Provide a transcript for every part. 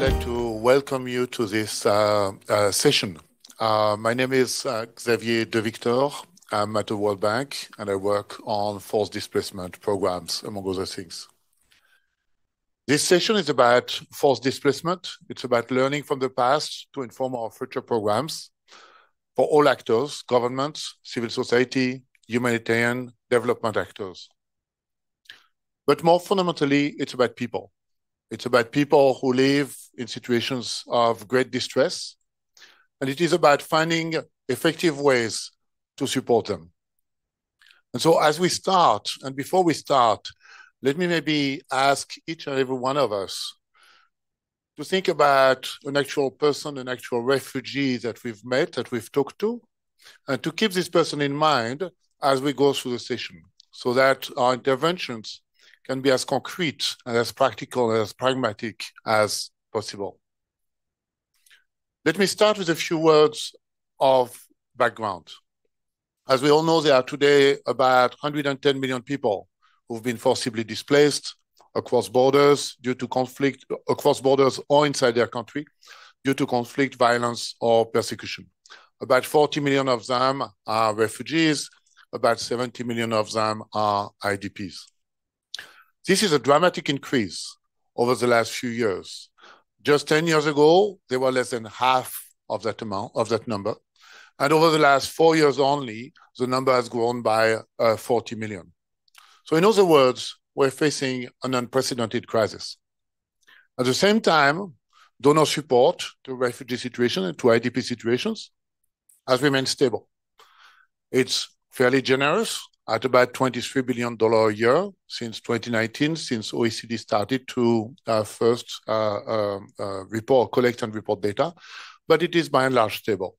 like to welcome you to this session. My name is Xavier De Victor. I'm at the World Bank, and I work on forced displacement programs, among other things. This session is about forced displacement. It's about learning from the past to inform our future programs for all actors, governments, civil society, humanitarian, development actors. But more fundamentally, it's about people. It's about people who live in situations of great distress, and it is about finding effective ways to support them. And so as we start, and before we start, let me maybe ask each and every one of us to think about an actual person, an actual refugee that we've met, that we've talked to, and to keep this person in mind as we go through the session, so that our interventions can be as concrete and as practical and as pragmatic as possible. Let me start with a few words of background. As we all know, there are today about 110 million people who've been forcibly displaced across borders due to conflict, across borders or inside their country, due to conflict, violence, or persecution. About 40 million of them are refugees, about 70 million of them are IDPs. This is a dramatic increase over the last few years. Just 10 years ago, there were less than half of that amount, of that number. And over the last 4 years only, the number has grown by 40 million. So in other words, we're facing an unprecedented crisis. At the same time, donor support to refugee situations and to IDP situations has remained stable. It's fairly generous at about $23 billion a year since 2019, since OECD started to first collect and report data, but it is by and large stable,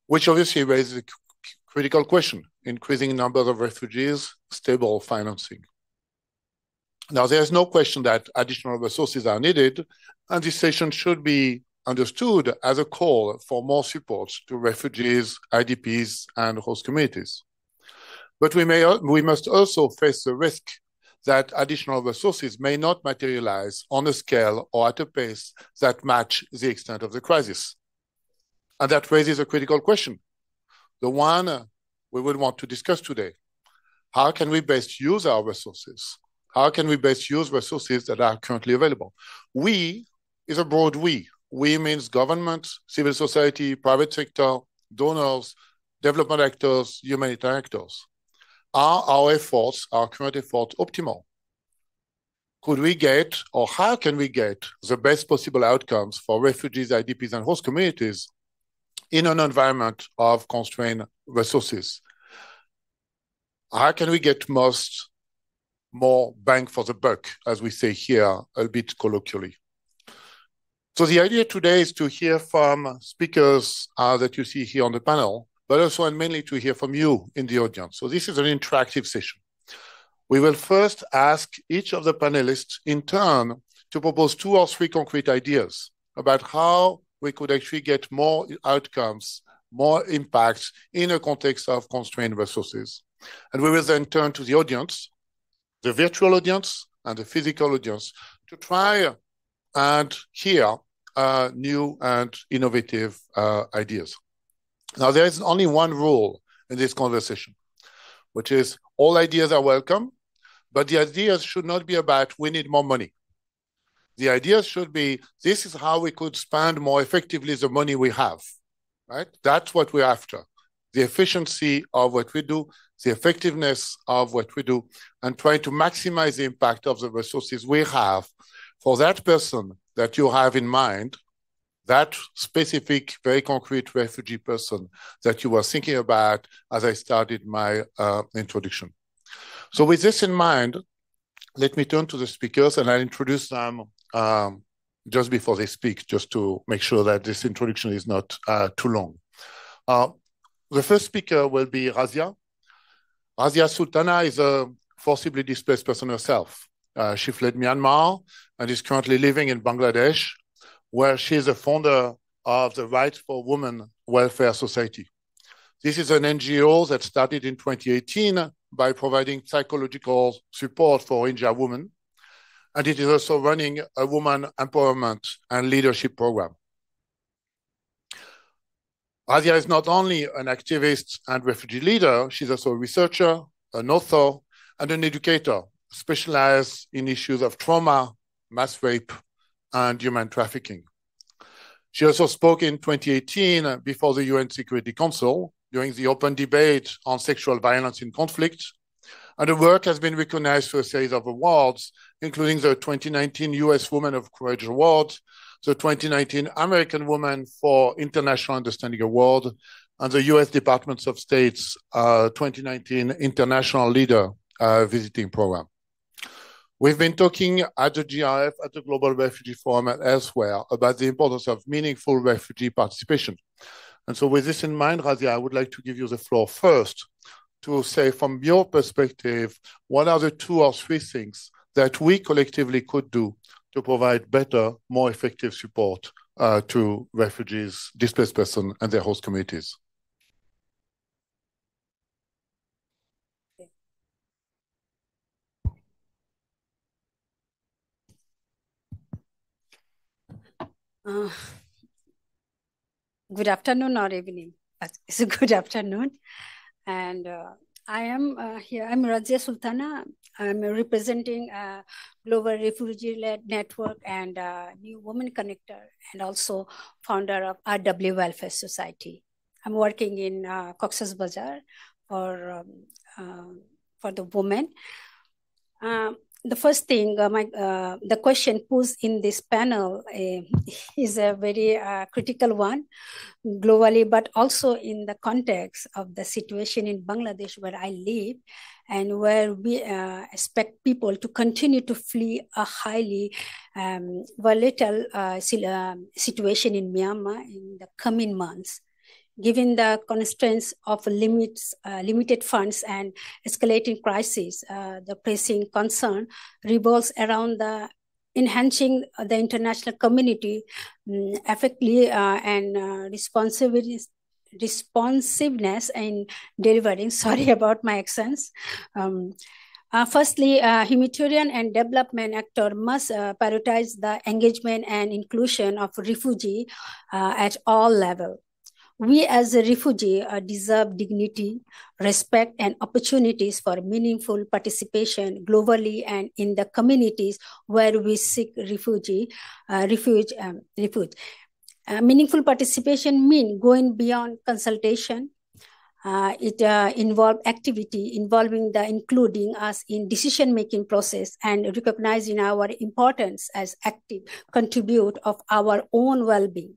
which obviously raises a critical question: increasing numbers of refugees, stable financing. Now, there's no question that additional resources are needed, and this session should be understood as a call for more support to refugees, IDPs, and host communities. But we must also face the risk that additional resources may not materialize on a scale or at a pace that match the extent of the crisis. And that raises a critical question, the one we will want to discuss today. How can we best use our resources? How can we best use resources that are currently available? We is a broad we. We means government, civil society, private sector, donors, development actors, humanitarian actors. Are our efforts, our current efforts, optimal? Could we get, or how can we get the best possible outcomes for refugees, IDPs, and host communities in an environment of constrained resources? How can we get more bang for the buck, as we say here, a bit colloquially? So the idea today is to hear from speakers that you see here on the panel, but also and mainly to hear from you in the audience. So this is an interactive session. We will first ask each of the panelists in turn to propose 2 or 3 concrete ideas about how we could actually get more outcomes, more impacts in a context of constrained resources. And we will then turn to the audience, the virtual audience and the physical audience, to try and hear new and innovative ideas. Now, there is only one rule in this conversation, which is all ideas are welcome, but the ideas should not be about we need more money. The ideas should be, this is how we could spend more effectively the money we have, right? That's what we're after. The efficiency of what we do, the effectiveness of what we do, and try to maximize the impact of the resources we have for that person that you have in mind, that specific, very concrete refugee person that you were thinking about as I started my introduction. So with this in mind, let me turn to the speakers and I'll introduce them just before they speak, just to make sure that this introduction is not too long. The first speaker will be Razia. Razia Sultana is a forcibly displaced person herself. She fled Myanmar and is currently living in Bangladesh, where she is a founder of the Rights for Women Welfare Society. This is an NGO that started in 2018 by providing psychological support for Rohingya women and it is also running a woman empowerment and leadership program. Razia is not only an activist and refugee leader, she's also a researcher, an author, and an educator, specialized in issues of trauma, mass rape, and human trafficking. She also spoke in 2018 before the UN Security Council during the open debate on sexual violence in conflict, and her work has been recognized through a series of awards, including the 2019 US Woman of Courage Award, the 2019 American Woman for International Understanding Award, and the US Department of State's 2019 International Leader Visiting Program. We've been talking at the GRF, at the Global Refugee Forum and elsewhere about the importance of meaningful refugee participation. And so with this in mind, Razia, I would like to give you the floor first to say from your perspective, what are the 2 or 3 things that we collectively could do to provide better, more effective support to refugees, displaced persons, and their host communities? Good afternoon or evening. It's a good afternoon. And I am here. I'm Razia Sultana. I'm representing Global Refugee-led Network and New Women Connector, and also founder of RW Welfare Society. I'm working in Cox's Bazar for the women. The first thing, the question posed in this panel is a very critical one globally, but also in the context of the situation in Bangladesh where I live, and where we expect people to continue to flee a highly volatile situation in Myanmar in the coming months. Given the constraints of limited funds and escalating crises, the pressing concern revolves around the enhancing the international community effectively and responsiveness in delivering. Sorry about my accents. Firstly, humanitarian and development actor must prioritize the engagement and inclusion of refugee at all levels. We as a refugee deserve dignity, respect, and opportunities for meaningful participation globally and in the communities where we seek refuge. Meaningful participation means going beyond consultation. It involves activity involving including us in decision-making process and recognizing our importance as active contribute of our own well-being.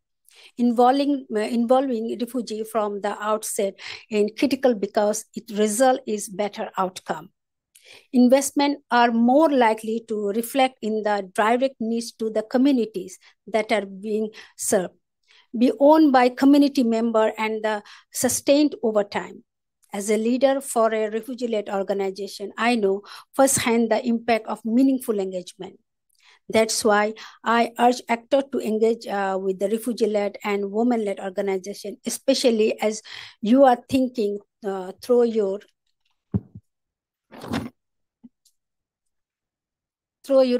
Involving refugee from the outset is critical because its result is better outcome. Investment are more likely to reflect in the direct needs to the communities that are being served, be owned by community member and sustained over time. As a leader for a refugee-led organization, I know firsthand the impact of meaningful engagement. That's why I urge actors to engage with the refugee-led and women-led organization, especially as you are thinking through your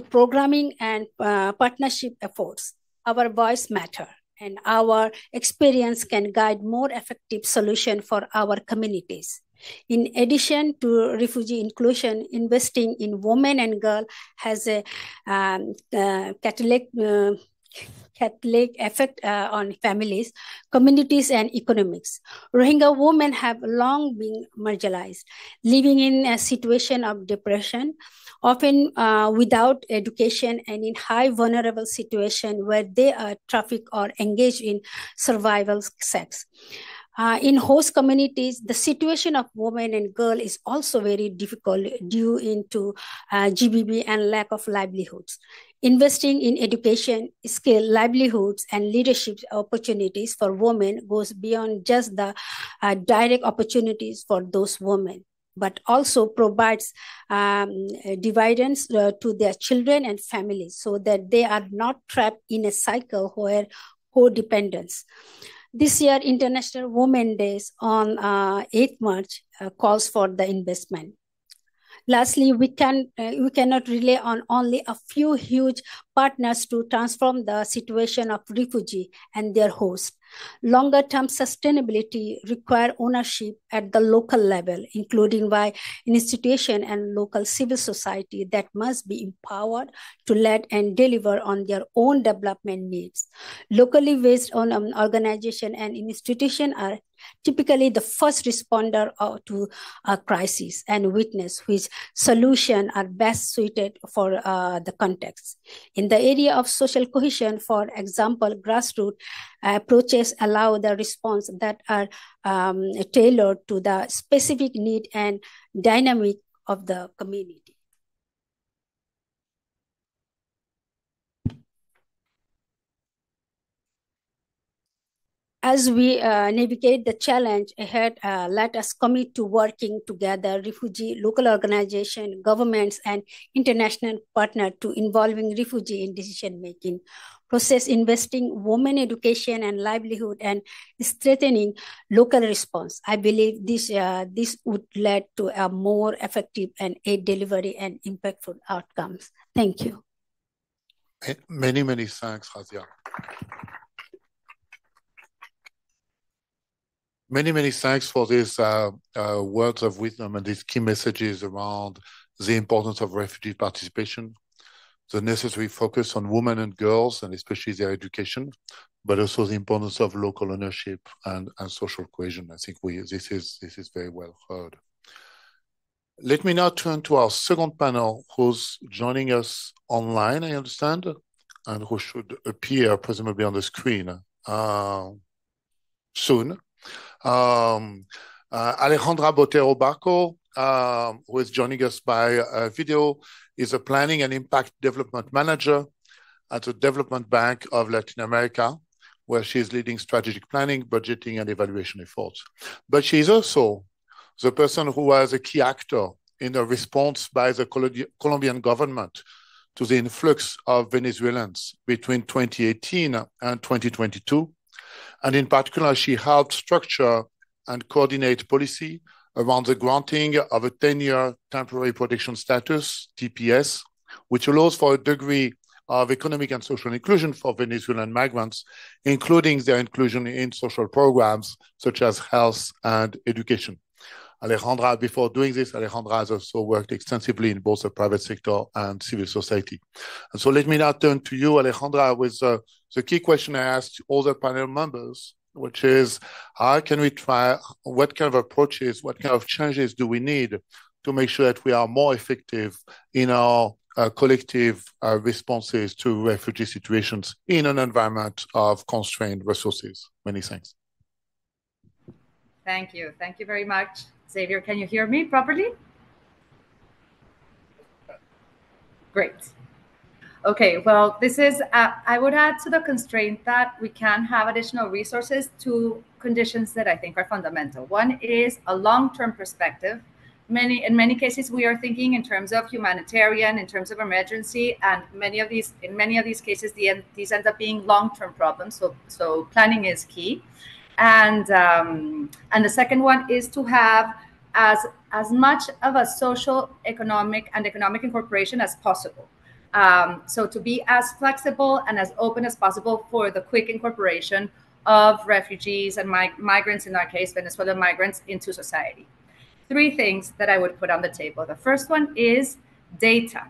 programming and partnership efforts. Our voice matters, and our experience can guide more effective solutions for our communities. In addition to refugee inclusion, investing in women and girls has a catalytic effect on families, communities, and economics. Rohingya women have long been marginalized, living in a situation of depression, often without education and in high vulnerable situation where they are trafficked or engaged in survival sex. In host communities, the situation of women and girls is also very difficult due into GBV and lack of livelihoods. Investing in education, skill, livelihoods, and leadership opportunities for women goes beyond just the direct opportunities for those women, but also provides dividends to their children and families so that they are not trapped in a cycle where codependence. This year, International Women's Day on 8th March calls for the investment. Lastly, we cannot rely on only a few huge partners to transform the situation of refugee and their host. Longer-term sustainability require ownership at the local level, including by institution and local civil society that must be empowered to lead and deliver on their own development needs. Locally based on organization and institution are typically the first responder to a crisis and witness which solutions are best suited for the context. In the area of social cohesion, for example, grassroots approaches allow the response that are tailored to the specific need and dynamic of the community. As we navigate the challenge ahead, let us commit to working together, refugee, local organizations, governments, and international partners to involving refugee in decision-making process, investing women education and livelihood, and strengthening local response. I believe this would lead to a more effective and aid delivery and impactful outcomes. Thank you. Many, many thanks, Razia. Many, many thanks for these words of wisdom and these key messages around the importance of refugee participation, the necessary focus on women and girls, and especially their education, but also the importance of local ownership and social cohesion. I think this is very well heard. Let me now turn to our second panel, who's joining us online, I understand, and who should appear presumably on the screen soon. Alejandra Botero Barco, who is joining us by video, is a planning and impact development manager at the Development Bank of Latin America, where she is leading strategic planning, budgeting, and evaluation efforts. But she is also the person who was a key actor in the response by the Colombian government to the influx of Venezuelans between 2018 and 2022. And in particular, she helped structure and coordinate policy around the granting of a 10-year temporary protection status, TPS, which allows for a degree of economic and social inclusion for Venezuelan migrants, including their inclusion in social programs such as health and education. Alejandra, before doing this, Alejandra has also worked extensively in both the private sector and civil society. And so let me now turn to you, Alejandra, with the key question I asked all the panel members, which is, how can we try, what kind of approaches, what kind of changes do we need to make sure that we are more effective in our collective responses to refugee situations in an environment of constrained resources? Many thanks. Thank you. Thank you very much. Xavier, can you hear me properly? Great. Okay, well, this is, I would add to the constraint that we can have additional resources to conditions that I think are fundamental. One is a long-term perspective. In many cases, we are thinking in terms of humanitarian, in terms of emergency, and in many of these cases, these end up being long-term problems. So planning is key. And the second one is to have as much of a social, economic incorporation as possible. So to be as flexible and as open as possible for the quick incorporation of refugees and migrants, in our case, Venezuelan migrants, into society. Three things that I would put on the table. The first one is data.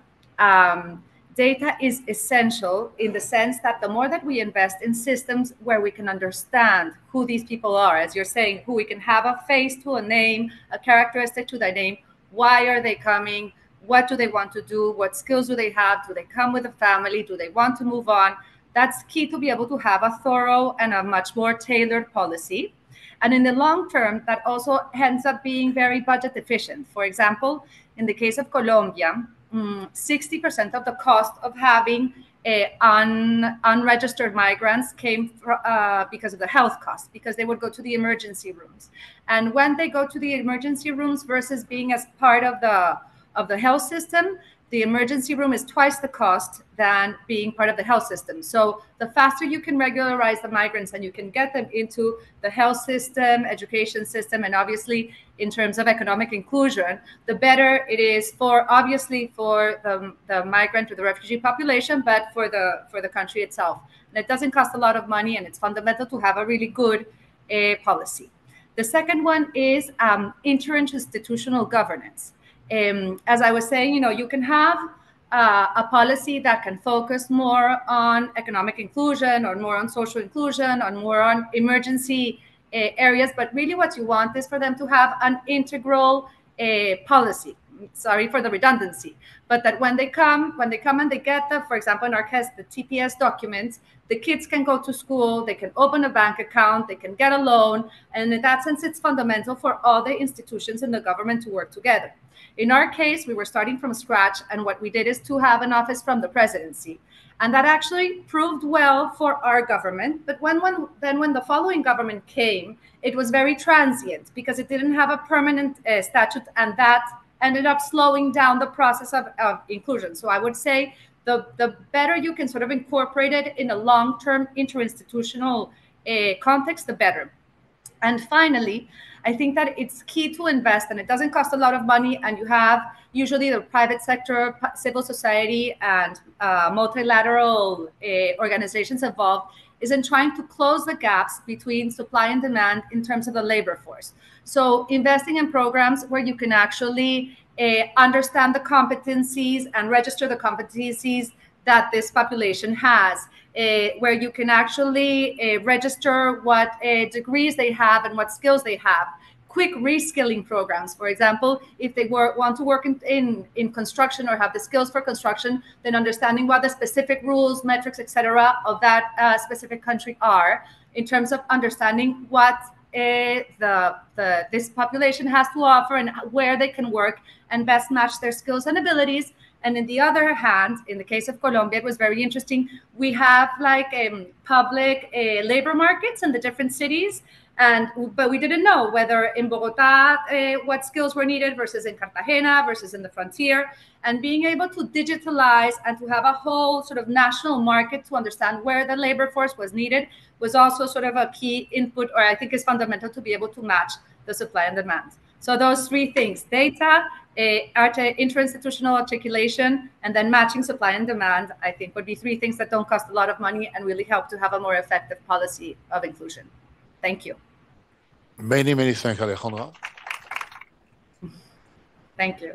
Data is essential in the sense that the more that we invest in systems where we can understand who these people are, as you're saying, who we can have a face to a name, a characteristic to their name, why are they coming, what do they want to do, what skills do they have, do they come with a family, do they want to move on? That's key to be able to have a thorough and a much more tailored policy. And in the long term, that also ends up being very budget efficient. For example, in the case of Colombia, 60% of the cost of having unregistered migrants came because of the health costs, because they would go to the emergency rooms. And when they go to the emergency rooms versus being as part of the health system, the emergency room is twice the cost than being part of the health system. So the faster you can regularize the migrants and you can get them into the health system, education system, and obviously in terms of economic inclusion, the better it is for obviously for the migrant or the refugee population, but for the country itself. And it doesn't cost a lot of money, and it's fundamental to have a really good policy. The second one is interinstitutional governance. As I was saying, you can have a policy that can focus more on economic inclusion or more on social inclusion or more on emergency areas, but really what you want is for them to have an integral policy. Sorry for the redundancy, but that when they come and they get for example, in our case, the TPS documents, the kids can go to school, they can open a bank account, they can get a loan. And in that sense, it's fundamental for all the institutions in the government to work together. In our case, we were starting from scratch, and what we did is to have an office from the presidency. And that actually proved well for our government. But when the following government came, it was very transient because it didn't have a permanent statute, and that ended up slowing down the process of inclusion. So I would say the better you can sort of incorporate it in a long-term interinstitutional context, the better. And finally, I think that it's key to invest, and it doesn't cost a lot of money, and you have usually the private sector, civil society, and multilateral organizations involved, is in trying to close the gaps between supply and demand in terms of the labor force. So investing in programs where you can actually understand the competencies and register the competencies that this population has, where you can actually register what degrees they have and what skills they have. Quick reskilling programs, for example, if they want to work in construction or have the skills for construction, then understanding what the specific rules, metrics, etc. of that specific country are, in terms of understanding what this population has to offer and where they can work and best match their skills and abilities. And in the other hand, in the case of Colombia, it was very interesting. We have like public labor markets in the different cities, but we didn't know whether in Bogota what skills were needed versus in Cartagena versus in the frontier. And being able to digitalize and to have a whole sort of national market to understand where the labor force was needed was also sort of a key input, or I think is fundamental to be able to match the supply and demand. So those three things: data, interinstitutional articulation, and then matching supply and demand, I think would be three things that don't cost a lot of money and really help to have a more effective policy of inclusion. Thank you. Many, many thanks, Alejandra. Thank you.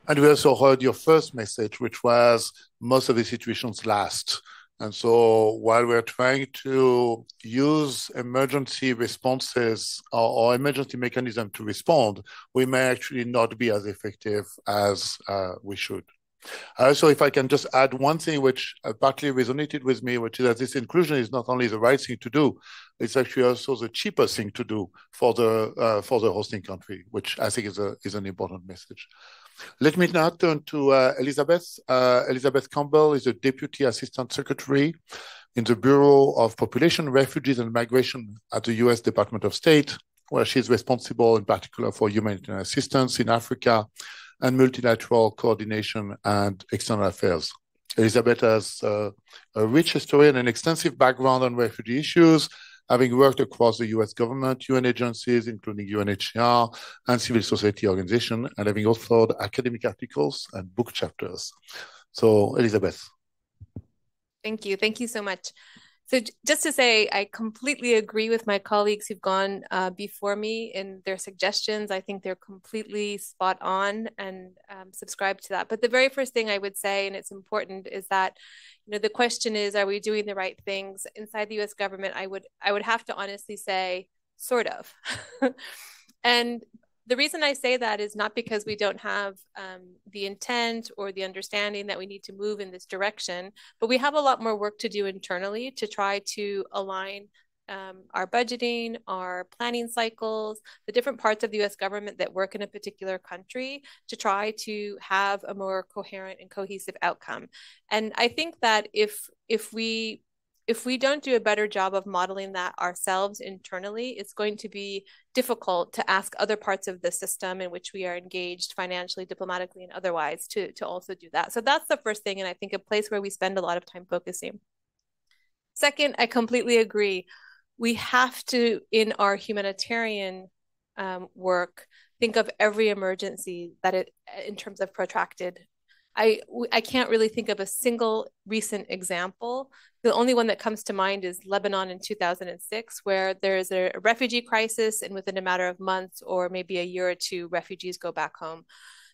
And we also heard your first message, which was most of the situations last. And so while we're trying to use emergency responses or emergency mechanism to respond, we may actually not be as effective as we should. So if I can just add one thing which partly resonated with me, which is that this inclusion is not only the right thing to do, it's actually also the cheapest thing to do for the hosting country, which I think is an important message. Let me now turn to Elizabeth. Elizabeth Campbell is a Deputy Assistant Secretary in the Bureau of Population, Refugees and Migration at the U.S. Department of State, where she's responsible in particular for humanitarian assistance in Africa and multilateral coordination and external affairs. Elizabeth has a rich history and an extensive background on refugee issues, having worked across the US government, UN agencies, including UNHCR, and civil society organizations, and having authored academic articles and book chapters. So, Elizabeth. Thank you. Thank you so much. So just to say, I completely agree with my colleagues who've gone before me in their suggestions. I think they're completely spot on and subscribe to that. But the very first thing I would say, and it's important, is that the question is, are we doing the right things inside the U.S. government? I would have to honestly say, sort of. And the reason I say that is not because we don't have the intent or the understanding that we need to move in this direction, but we have a lot more work to do internally to try to align our budgeting, our planning cycles, the different parts of the US government that work in a particular country to try to have a more coherent and cohesive outcome. And I think that if we if we don't do a better job of modeling that ourselves internally, it's going to be difficult to ask other parts of the system in which we are engaged financially, diplomatically, and otherwise to also do that. So that's the first thing, and I think a place where we spend a lot of time focusing. Second, I completely agree. We have to, in our humanitarian work, think of every emergency in terms of protracted. I can't really think of a single recent example. The only one that comes to mind is Lebanon in 2006, where there's a refugee crisis, and within a matter of months or maybe a year or two, refugees go back home.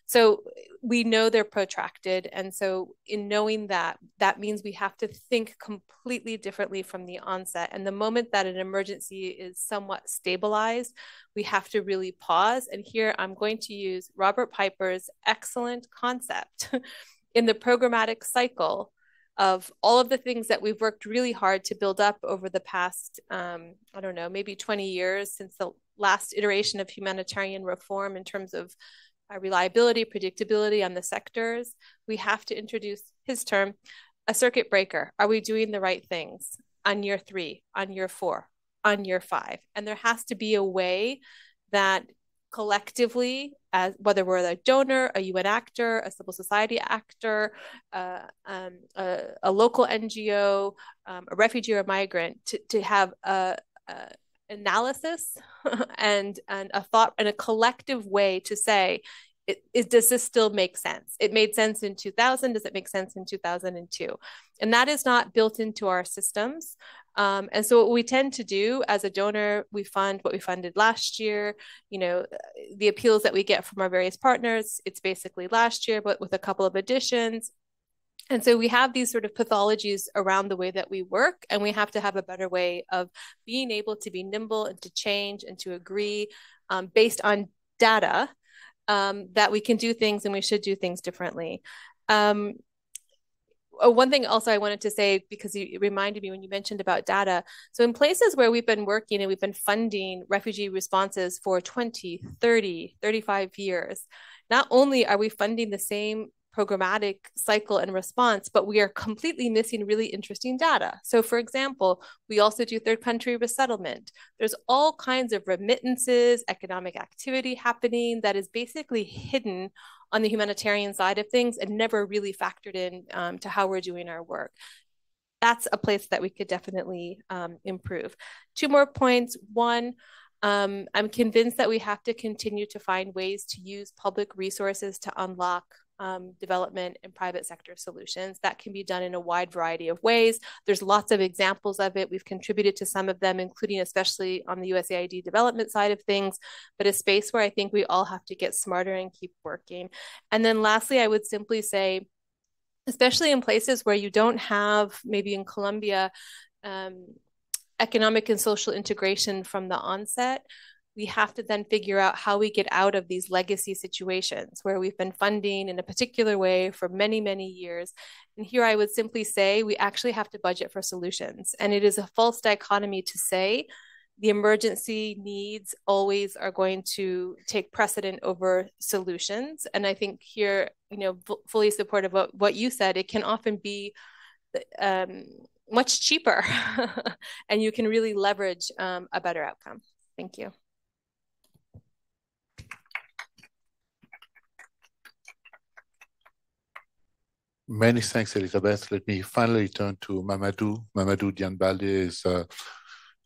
So we know they're protracted. And so in knowing that, that means we have to think completely differently from the onset. And the moment that an emergency is somewhat stabilized, we have to really pause. And here I'm going to use Robert Piper's excellent concept in the programmatic cycle of all of the things that we've worked really hard to build up over the past, I don't know, maybe 20 years since the last iteration of humanitarian reform in terms of reliability, predictability on the sectors. We have to introduce, his term, a circuit breaker. Are we doing the right things on year 3, on year 4, on year 5? And there has to be a way that collectively, as whether we're a donor, a UN actor, a civil society actor, a local NGO, a refugee or a migrant, to have a analysis and a thought and a collective way to say, does this still make sense? It made sense in 2000. Does it make sense in 2002? And that is not built into our systems. And so what we tend to do as a donor, we fund what we funded last year. You know, the appeals that we get from our various partners, it's basically last year, but with a couple of additions. And so we have these sort of pathologies around the way that we work, and we have to have a better way of being able to be nimble and to change and to agree based on data that we can do things and we should do things differently. One thing also I wanted to say, because it reminded me when you mentioned about data. So in places where we've been working and we've been funding refugee responses for 20, 30, 35 years, not only are we funding the same programmatic cycle and response, but we are completely missing really interesting data. So for example, we also do third country resettlement. There's all kinds of remittances, economic activity happening that is basically hidden on the humanitarian side of things and never really factored in to how we're doing our work. That's a place that we could definitely improve. 2 more points. One, I'm convinced that we have to continue to find ways to use public resources to unlock development and private sector solutions. That can be done in a wide variety of ways. There's lots of examples of it. We've contributed to some of them, including especially on the USAID development side of things, but a space where I think we all have to get smarter and keep working. And then lastly, I would simply say, especially in places where you don't have, maybe in Colombia, economic and social integration from the onset, we have to then figure out how we get out of these legacy situations where we've been funding in a particular way for many, many years. And here I would simply say we actually have to budget for solutions. And it is a false dichotomy to say the emergency needs always are going to take precedent over solutions. And I think here, you know, fully supportive of what you said, it can often be much cheaper and you can really leverage a better outcome. Thank you. Many thanks, Elizabeth. Let me finally turn to Mamadou. Mamadou Dianbalde is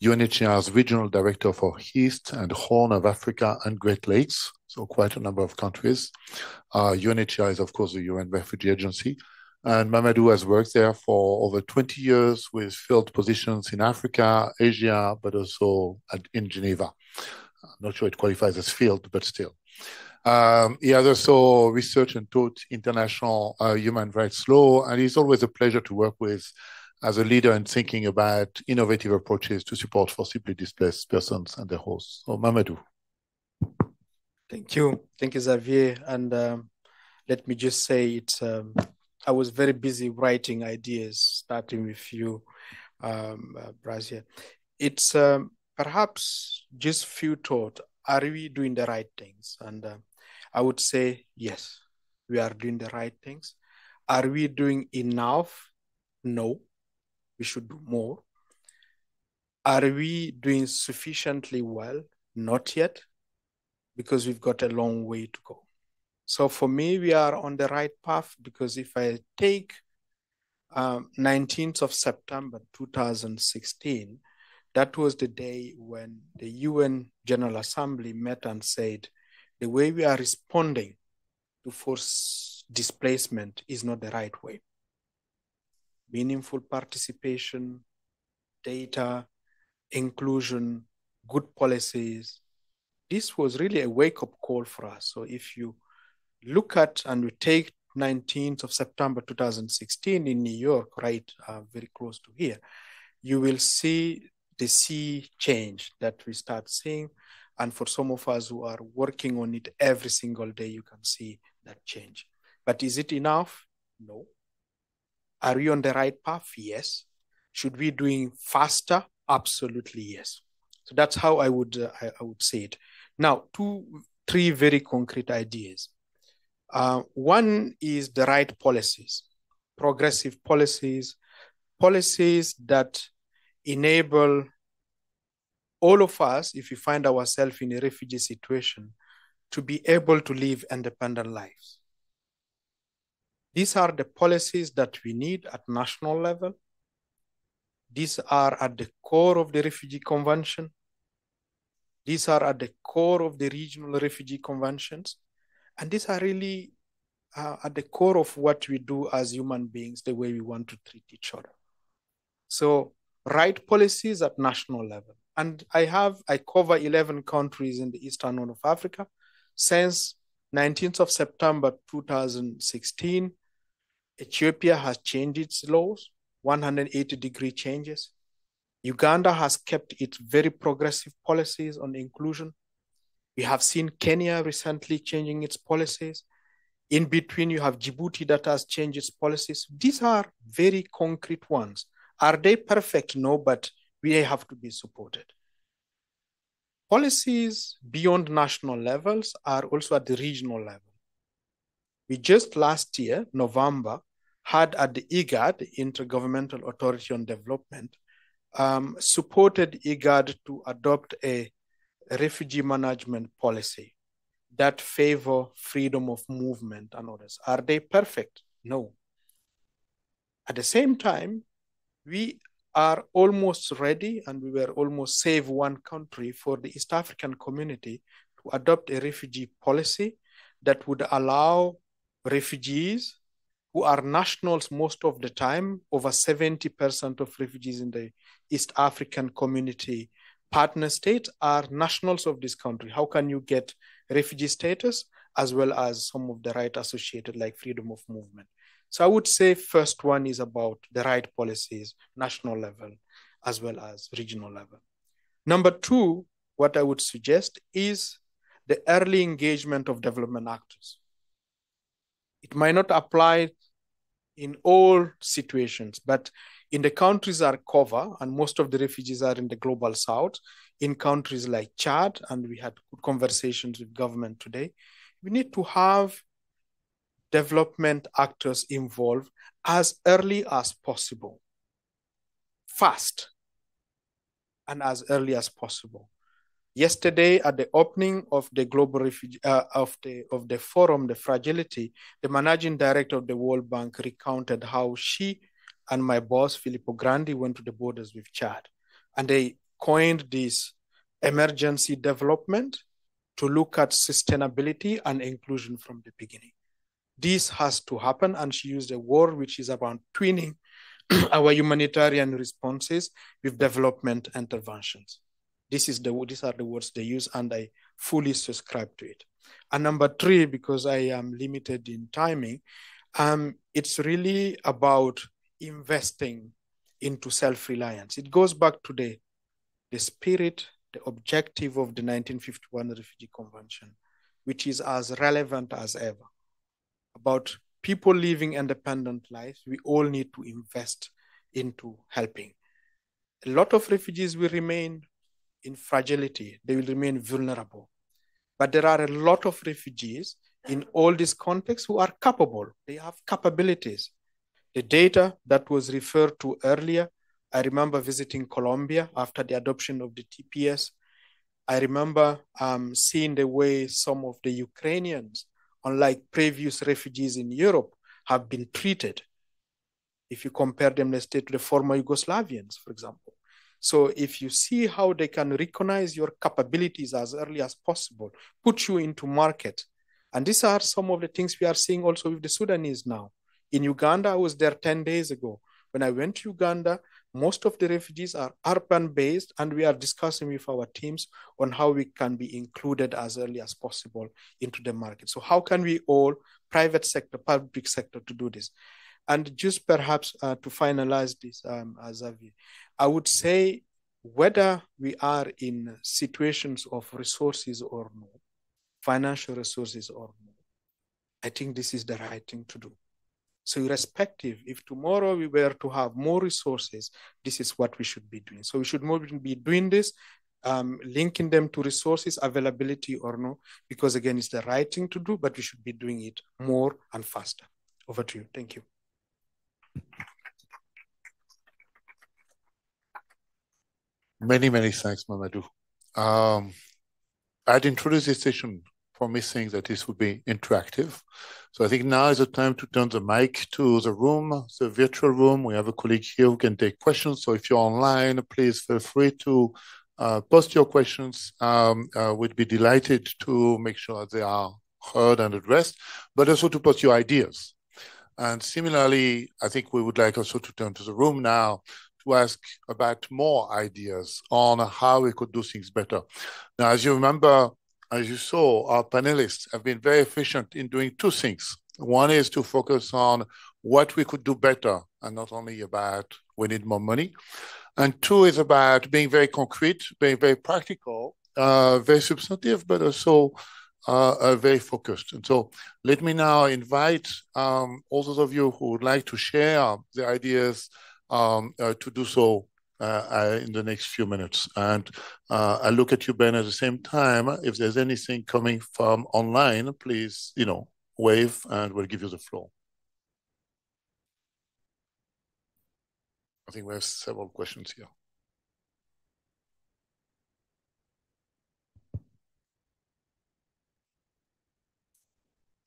UNHCR's Regional Director for East and Horn of Africa and Great Lakes, so quite a number of countries. UNHCR is, of course, the UN Refugee Agency. And Mamadou has worked there for over 20 years with field positions in Africa, Asia, but also in Geneva. I'm not sure it qualifies as field, but still. He has also researched and taught international human rights law, and it's always a pleasure to work with as a leader in thinking about innovative approaches to support forcibly displaced persons and their hosts. So, Mamadou. Thank you. Thank you, Xavier. And let me just say I was very busy writing ideas, starting with you, Brazia. It's perhaps just few thoughts. Are we doing the right things? And I would say, yes, we are doing the right things. Are we doing enough? No. we should do more. Are we doing sufficiently well? Not yet, because we've got a long way to go. So for me, we are on the right path, because if I take 19th of September 2016, that was the day when the UN General Assembly met and said, the way we are responding to forced displacement is not the right way. Meaningful participation, data, inclusion, good policies. This was really a wake-up call for us. So if you look at and we take 19th of September 2016 in New York, right, very close to here, you will see the sea change that we start seeing. And for some of us who are working on it every single day, you can see that change. But is it enough? No. Are we on the right path? Yes. Should we be doing faster? Absolutely yes. So that's how I would say it. Now, three very concrete ideas. One is the right policies, progressive policies, policies that enable all of us, if we find ourselves in a refugee situation, to be able to live independent lives. These are the policies that we need at national level. These are at the core of the Refugee Convention. These are at the core of the regional refugee conventions. And these are really at the core of what we do as human beings, the way we want to treat each other. So right policies at national level. And I cover 11 countries in the Eastern Horn of Africa. Since 19th of September 2016, Ethiopia has changed its laws, 180-degree changes. Uganda has kept its very progressive policies on inclusion. We have seen Kenya recently changing its policies. In between, you have Djibouti that has changed its policies. These are very concrete ones. Are they perfect? No, but we have to be supported. Policies beyond national levels are also at the regional level. We just last year, November, had at the IGAD, the Intergovernmental Authority on Development, supported IGAD to adopt a refugee management policy that favor freedom of movement and others. Are they perfect? No. At the same time, we are almost ready, and we were almost save one country for the East African community to adopt a refugee policy that would allow refugees who are nationals most of the time. Over 70% of refugees in the East African community partner states are nationals of this country. How can you get refugee status as well as some of the rights associated like freedom of movement? So I would say first one is about the right policies, national level, as well as regional level. Number two, what I would suggest is the early engagement of development actors. It might not apply in all situations, but in the countries that cover, and most of the refugees are in the global south, in countries like Chad, and we had good conversations with government today, we need to have development actors involved as early as possible, fast, and as early as possible. Yesterday, at the opening of the global refugee of the forum, the fragility, the managing director of the World Bank recounted how she and my boss Filippo Grandi went to the borders with Chad, and they coined this emergency development to look at sustainability and inclusion from the beginning. This has to happen, and she used a word which is about twinning our humanitarian responses with development interventions. These are the words they use, and I fully subscribe to it. And number three, because I am limited in timing, it's really about investing into self-reliance. It goes back to the spirit, the objective of the 1951 Refugee Convention, which is as relevant as ever. About people living independent lives, we all need to invest into helping. A lot of refugees will remain in fragility. They will remain vulnerable. But there are a lot of refugees in all these contexts who are capable. They have capabilities. The data that was referred to earlier I remember visiting Colombia after the adoption of the TPS. I remember seeing the way some of the Ukrainians, unlike previous refugees in Europe, have been treated. If you compare them, let's say, to the former Yugoslavians, for example. So if you see how they can recognize your capabilities as early as possible, put you into market. And these are some of the things we are seeing also with the Sudanese now. In Uganda, I was there 10 days ago. When I went to Uganda, most of the refugees are urban-based, and we are discussing with our teams on how we can be included as early as possible into the market. So how can we all, private sector, public sector, to do this? And just perhaps to finalize this, Xavier, I would say whether we are in situations of resources or no, financial resources or no, I think this is the right thing to do. So irrespective, if tomorrow we were to have more resources, this is what we should be doing. So we should more be doing this, linking them to resources, availability or no, because again, it's the right thing to do, but we should be doing it more and faster. Over to you. Thank you. Many, many thanks, Mamadou. I'd introduce this session promising that this would be interactive. So I think now is the time to turn the mic to the room, the virtual room. We have a colleague here who can take questions. So if you're online, please feel free to post your questions. We'd be delighted to make sure they are heard and addressed, but also to post your ideas. And similarly, I think we would like also to turn to the room now to ask about more ideas on how we could do things better. Now, as you remember, as you saw, our panelists have been very efficient in doing two things. One is to focus on what we could do better, and not only about we need more money. And two is about being very concrete, being very practical, very substantive, but also very focused. And so let me now invite all those of you who would like to share the ideas to do so in the next few minutes. And I'll look at you, Ben, at the same time. If there's anything coming from online, please, wave and we'll give you the floor. I think we have several questions here.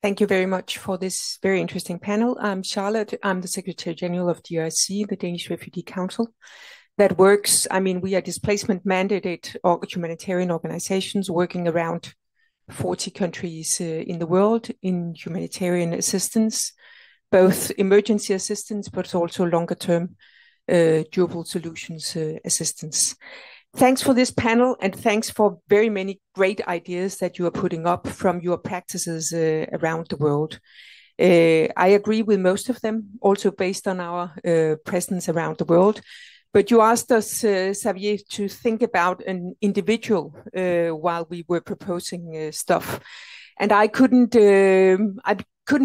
Thank you very much for this very interesting panel. I'm Charlotte. I'm the Secretary General of DRC, the Danish Refugee Council. That works. We are displacement mandated humanitarian organizations working around 40 countries in the world in humanitarian assistance, both emergency assistance, but also longer term durable solutions assistance. Thanks for this panel, and thanks for very many great ideas that you are putting up from your practices around the world. I agree with most of them, also based on our presence around the world. But you asked us, Xavier, to think about an individual while we were proposing stuff. And I couldn't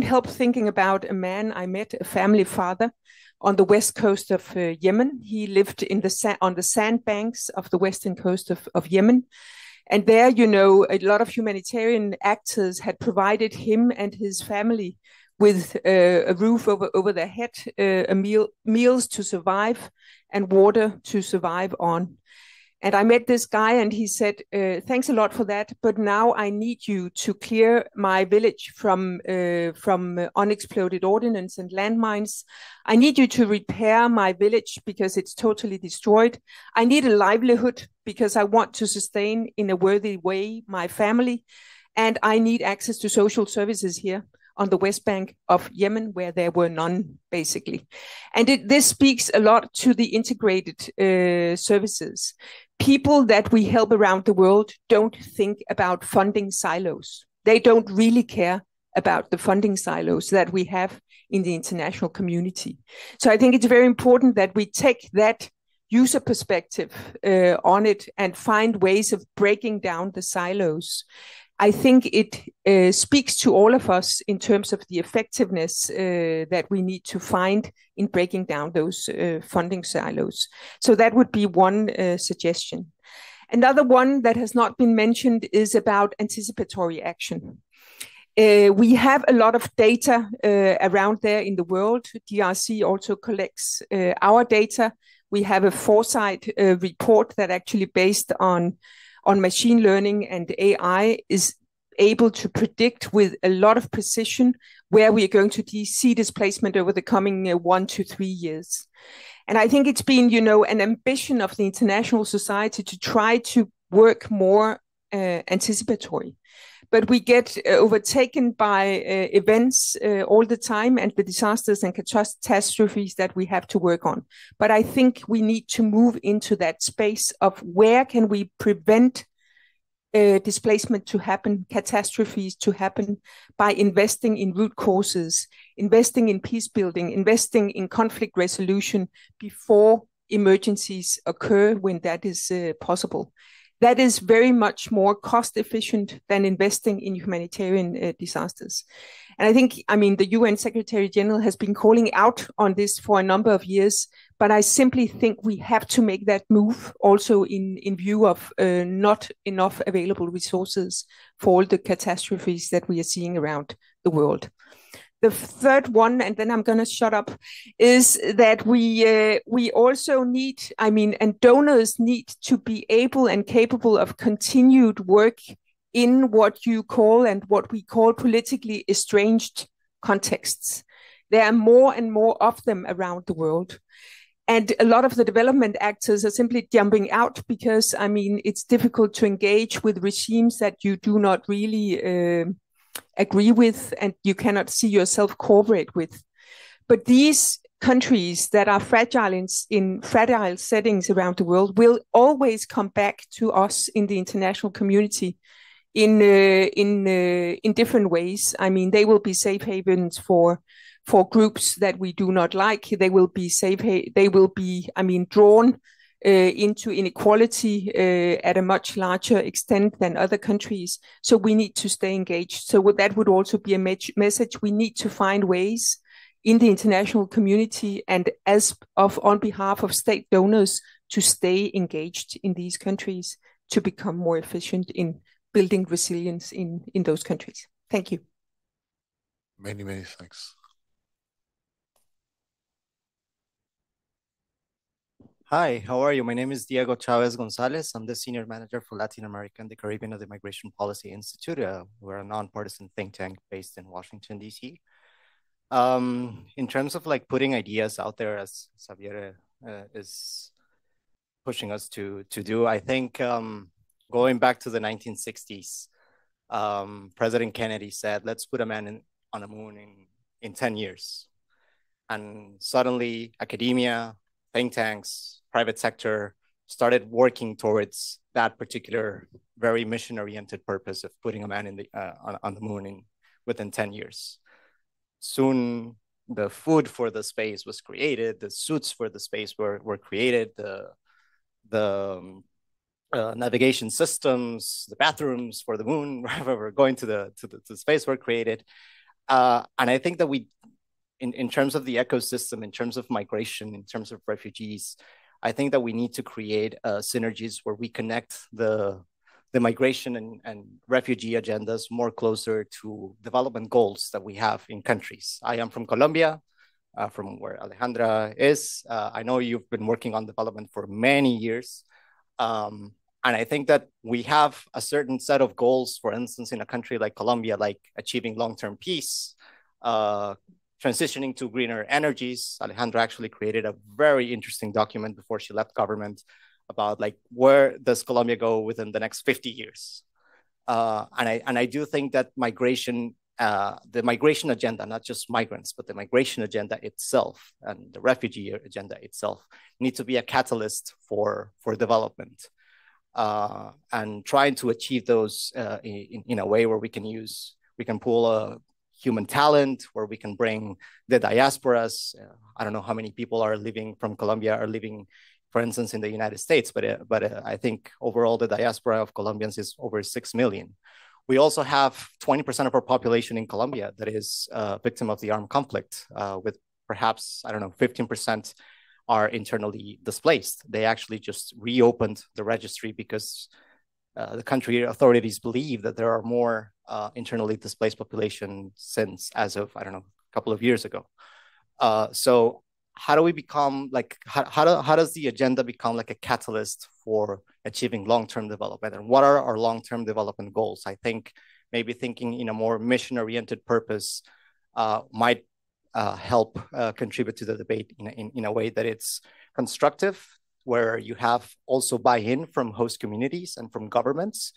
help thinking about a man I met, a family father, on the west coast of Yemen. He lived on the sandbanks of the western coast of Yemen. And there, a lot of humanitarian actors had provided him and his family with a roof over their head, meals to survive, and water to survive on. And I met this guy and he said, thanks a lot for that, but now I need you to clear my village from unexploded ordnance and landmines. I need you to repair my village because it's totally destroyed. I need a livelihood because I want to sustain in a worthy way my family. And I need access to social services here on the west bank of Yemen, where there were none, basically. And this speaks a lot to the integrated services. People that we help around the world don't think about funding silos. They don't really care about the funding silos that we have in the international community. So I think it's very important that we take that user perspective on it and find ways of breaking down the silos. I think it speaks to all of us in terms of the effectiveness that we need to find in breaking down those funding silos. So that would be one suggestion. Another one that has not been mentioned is about anticipatory action. We have a lot of data around there in the world. DRC also collects our data. We have a foresight report that actually based on machine learning and AI is able to predict with a lot of precision where we are going to see displacement over the coming 1 to 3 years. And I think it's been, an ambition of the international society to try to work more anticipatory. But we get overtaken by events all the time and the disasters and catastrophes that we have to work on. But I think we need to move into that space of where can we prevent displacement to happen, catastrophes to happen, by investing in root causes, investing in peace building, investing in conflict resolution before emergencies occur when that is possible. That is very much more cost efficient than investing in humanitarian disasters. And I think, the UN Secretary General has been calling out on this for a number of years, but I simply think we have to make that move also in view of not enough available resources for all the catastrophes that we are seeing around the world. The third one, and then I'm going to shut up, is that we also need, and donors need to be able and capable of continued work in what you call and what we call politically estranged contexts. There are more and more of them around the world. And a lot of the development actors are simply jumping out because, it's difficult to engage with regimes that you do not really agree with and you cannot see yourself cooperate with. But these countries that are fragile in fragile settings around the world will always come back to us in the international community in different ways. They will be safe havens for groups that we do not like. They will be drawn into inequality at a much larger extent than other countries. So we need to stay engaged. So that would also be a message. We need to find ways in the international community and on behalf of state donors to stay engaged in these countries to become more efficient in building resilience in those countries. Thank you. Many, many thanks. Hi, how are you? My name is Diego Chavez Gonzalez. I'm the Senior Manager for Latin America and the Caribbean of the Migration Policy Institute. We're a nonpartisan think tank based in Washington, D.C. In terms of putting ideas out there, as Xavier is pushing us to do, I think going back to the 1960s, President Kennedy said, let's put a man on the moon in 10 years. And suddenly academia, think tanks, private sector started working towards that particular very mission-oriented purpose of putting a man on the moon within 10 years. Soon, the food for the space was created, the suits for the space were created, the navigation systems, the bathrooms for the moon, wherever we're going to the space were created. And I think that in terms of the ecosystem, in terms of migration, in terms of refugees, I think that we need to create synergies where we connect the migration and refugee agendas more closer to development goals that we have in countries. I am from Colombia, from where Alejandra is. I know you've been working on development for many years. And I think that we have a certain set of goals, for instance, in a country like Colombia, like achieving long-term peace, transitioning to greener energies. Alejandra actually created a very interesting document before she left government about where does Colombia go within the next 50 years. And I do think that migration, the migration agenda, not just migrants, but the migration agenda itself and the refugee agenda itself need to be a catalyst for development. And trying to achieve those in a way where we can pull human talent, where we can bring the diasporas. I don't know how many people are living from Colombia are living, for instance, in the United States, but I think overall the diaspora of Colombians is over 6 million. We also have 20% of our population in Colombia that is a victim of the armed conflict, with perhaps, 15% are internally displaced. They actually just reopened the registry because the country authorities believe that there are more internally displaced population since as of, a couple of years ago. So how do we become like, how does the agenda become like a catalyst for achieving long-term development? And what are our long-term development goals? I think maybe thinking in a more mission-oriented purpose might help contribute to the debate in a way that it's constructive, where you have also buy-in from host communities and from governments.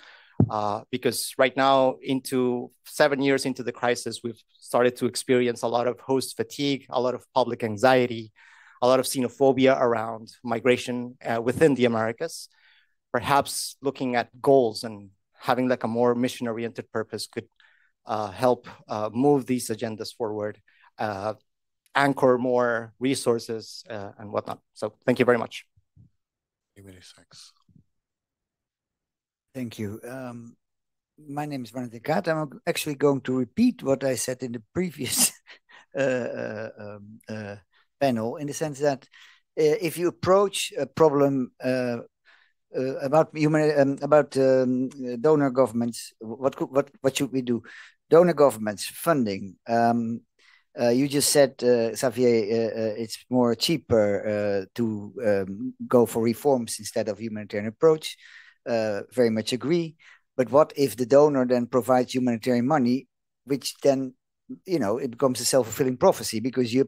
Because right now, into 7 years into the crisis, we've started to experience a lot of host fatigue, a lot of public anxiety, a lot of xenophobia around migration within the Americas. Perhaps looking at goals and having like a more mission-oriented purpose could help move these agendas forward, anchor more resources and whatnot. So thank you very much. Many thanks. Thank you. My name is Van de Kaat. I'm actually going to repeat what I said in the previous panel, in the sense that if you approach a problem about donor governments, what should we do? Donor governments, funding. You just said, Xavier, it's more cheaper to go for reforms instead of humanitarian approach. Very much agree. But what if the donor then provides humanitarian money, which then, it becomes a self-fulfilling prophecy, because you're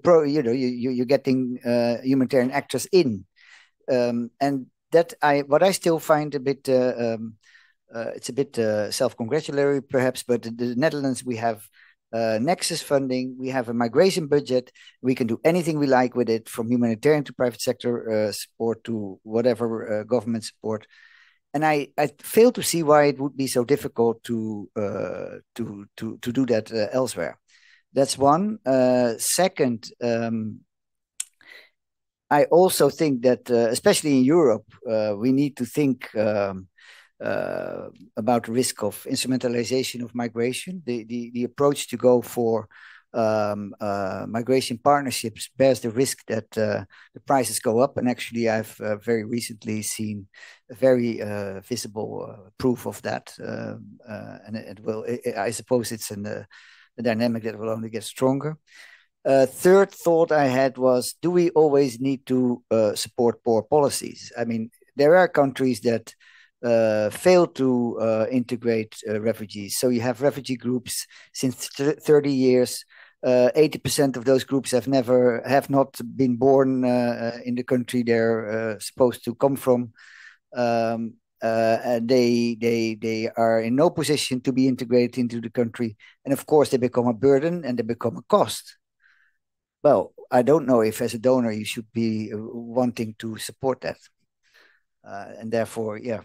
getting humanitarian actors in, and that what I still find a bit it's a bit self-congratulatory perhaps, but the Netherlands, we have nexus funding, we have a migration budget, we can do anything we like with it, from humanitarian to private sector support to whatever government support. And I fail to see why it would be so difficult to do that elsewhere. That's one. Second, I also think that, especially in Europe, we need to think about the risk of instrumentalization of migration. The approach to go for migration partnerships bears the risk that the prices go up. And actually, I've very recently seen a very visible proof of that. And it will, I suppose it's a dynamic that will only get stronger. Third thought I had was, do we always need to support poor policies? I mean, there are countries that fail to integrate refugees. So you have refugee groups since 30 years. 80% of those groups have not been born in the country they're supposed to come from. And they are in no position to be integrated into the country. And of course, they become a burden and they become a cost. Well, I don't know if as a donor you should be wanting to support that. And therefore, yeah.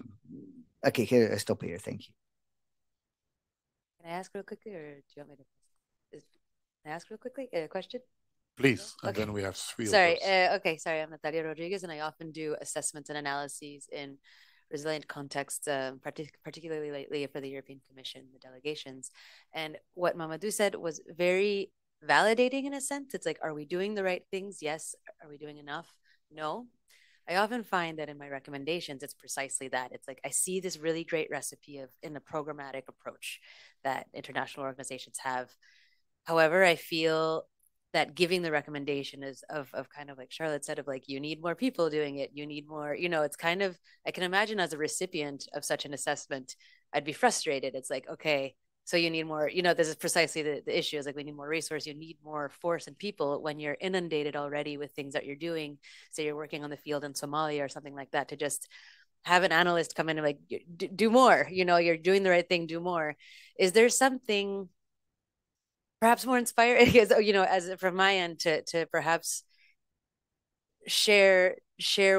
Okay, here, I stop here. Thank you. Can I ask real quickly, or do you want me to? Can I ask real quickly a question? Please, and okay. then we have three. Sorry. Okay, sorry. I'm Natalia Rodriguez, and I often do assessments and analyses in resilient contexts, particularly lately for the European Commission, the delegations. And what Mamadou said was very validating in a sense. It's like, are we doing the right things? Yes. Are we doing enough? No. I often find that in my recommendations, it's precisely that. It's like, I see this really great recipe in a programmatic approach that international organizations have. However, I feel that giving the recommendation is of kind of like Charlotte said, of like, you need more people doing it. You need more, it's kind of, I can imagine as a recipient of such an assessment, I'd be frustrated. It's like, okay, so you need more, this is precisely the issue, is like, we need more resource. You need more force and people when you're inundated already with things that you're doing. Say you're working on the field in Somalia or something like that, to just have an analyst come in and like, do more, you're doing the right thing, do more. Is there something perhaps more inspiring, as from my end, to perhaps share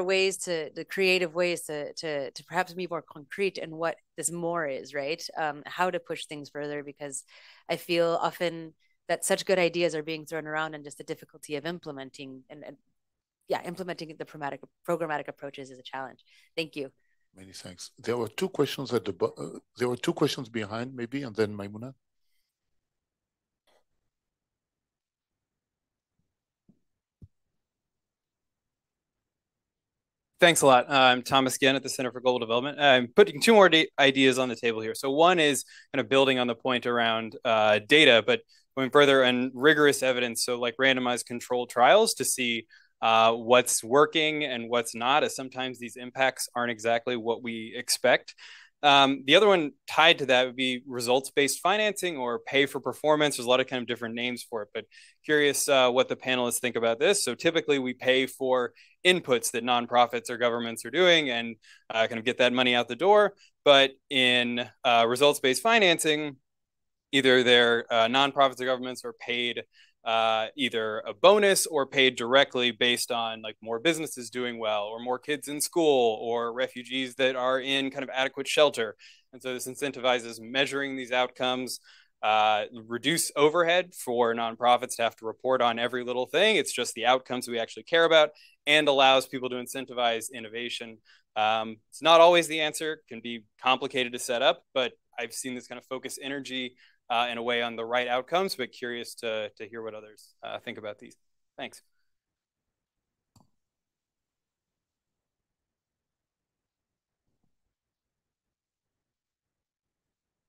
ways, the creative ways to perhaps be more concrete in what this more is, right? How to push things further, because I feel often that such good ideas are being thrown around, and just the difficulty of implementing implementing the programmatic approaches is a challenge. Thank you. Many thanks. There were two questions there were two questions behind, maybe, and then Maimuna. Thanks a lot. I'm Thomas Ginn at the Center for Global Development. I'm putting two more ideas on the table here. So one is kind of building on the point around data, but going further and rigorous evidence. So like randomized controlled trials to see what's working and what's not, as sometimes these impacts aren't exactly what we expect. The other one tied to that would be results-based financing or pay for performance. There's a lot of kind of different names for it, but curious what the panelists think about this. So typically we pay for inputs that nonprofits or governments are doing and kind of get that money out the door. But in results-based financing, either their nonprofits or governments are paid either a bonus or paid directly based on like more businesses doing well or more kids in school or refugees that are in kind of adequate shelter. And so this incentivizes measuring these outcomes, reduce overhead for nonprofits to have to report on every little thing. It's just the outcomes we actually care about, and allows people to incentivize innovation. It's not always the answer. It can be complicated to set up, but I've seen this kind of focus energy in a way on the right outcomes, but curious to hear what others think about these. Thanks.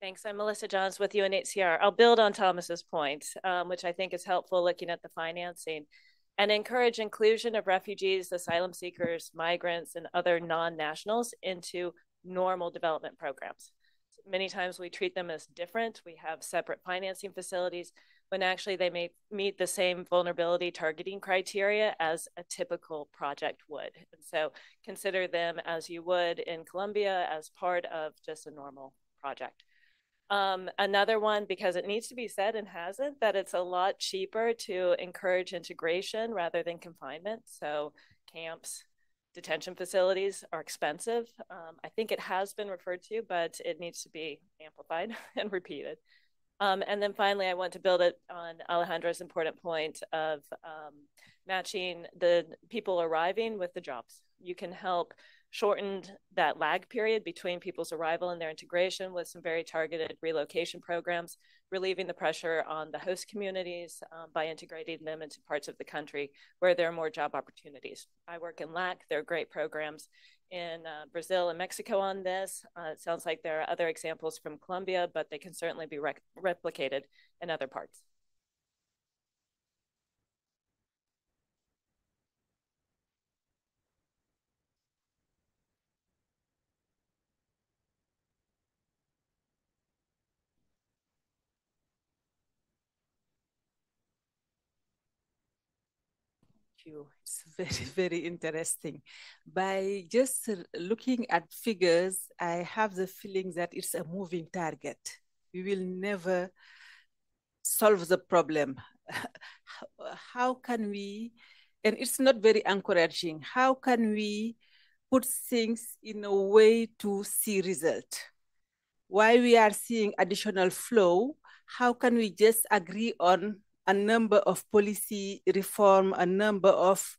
Thanks. I'm Melissa Johns with UNHCR. I'll build on Thomas's point, which I think is helpful looking at the financing, and encourage inclusion of refugees, asylum seekers, migrants, and other non-nationals into normal development programs. Many times we treat them as different. We have separate financing facilities when actually they may meet the same vulnerability targeting criteria as a typical project would. And so consider them as you would in Colombia as part of just a normal project. Another one, because it needs to be said and hasn't, that it's a lot cheaper to encourage integration rather than confinement. So camps, detention facilities are expensive. I think it has been referred to, but it needs to be amplified and repeated. And then finally, I want to build it on Alejandra's important point of matching the people arriving with the jobs. You can help shorten that lag period between people's arrival and their integration with some very targeted relocation programs, relieving the pressure on the host communities by integrating them into parts of the country where there are more job opportunities. I work in LAC. There are great programs in Brazil and Mexico on this. It sounds like there are other examples from Colombia, but they can certainly be replicated in other parts. It's very, very interesting. By just looking at figures, I have the feeling that it's a moving target. We will never solve the problem. How can we, and it's not very encouraging, how can we put things in a way to see result? While we are seeing additional flow, how can we just agree on a number of policy reform, a number of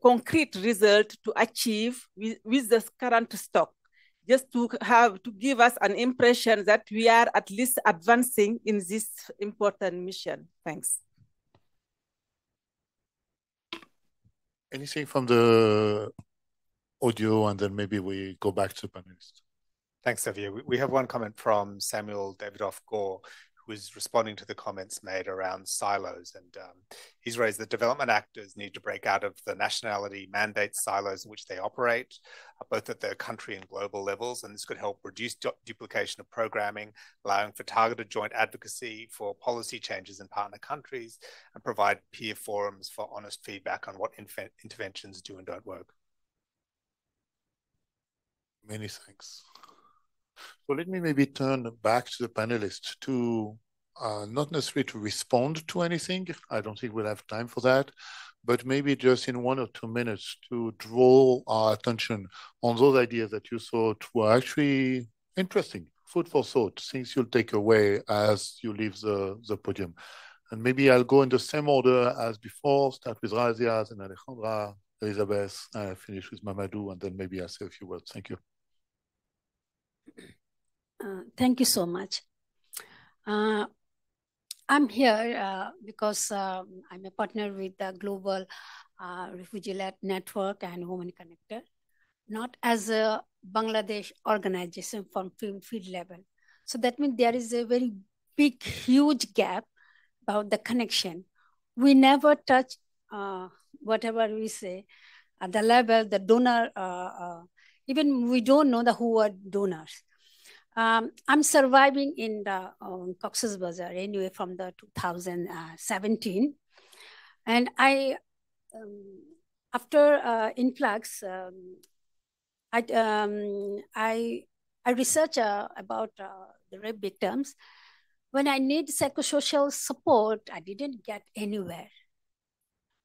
concrete results to achieve with the current stock, just to give us an impression that we are at least advancing in this important mission. Thanks. Anything from the audio, and then maybe we go back to the panelists. Thanks, Xavier. We have one comment from Samuel Davidoff-Gore, who is responding to the comments made around silos. And he's raised that development actors need to break out of the nationality mandate silos in which they operate, both at the country and global levels. And this could help reduce duplication of programming, allowing for targeted joint advocacy for policy changes in partner countries, and provide peer forums for honest feedback on what interventions do and don't work. Many thanks. So let me maybe turn back to the panelists to not necessarily to respond to anything. I don't think we'll have time for that, but maybe just in 1 or 2 minutes to draw our attention on those ideas that you thought were actually interesting, food for thought, things you'll take away as you leave the podium. And maybe I'll go in the same order as before, start with Razia, and Alejandra, Elizabeth, finish with Mamadou, and then maybe I'll say a few words. Thank you. Thank you so much. I'm here because I'm a partner with the Global Refugee-led Network and Women Connector, not as a Bangladesh organization from field level. So that means there is a very big, huge gap about the connection. We never touch whatever we say, at the level, the donor, even we don't know who are donors. I'm surviving in the Cox's Bazar anyway from the 2017. And I, after influx, I research about the rape victims. When I need psychosocial support, I didn't get anywhere.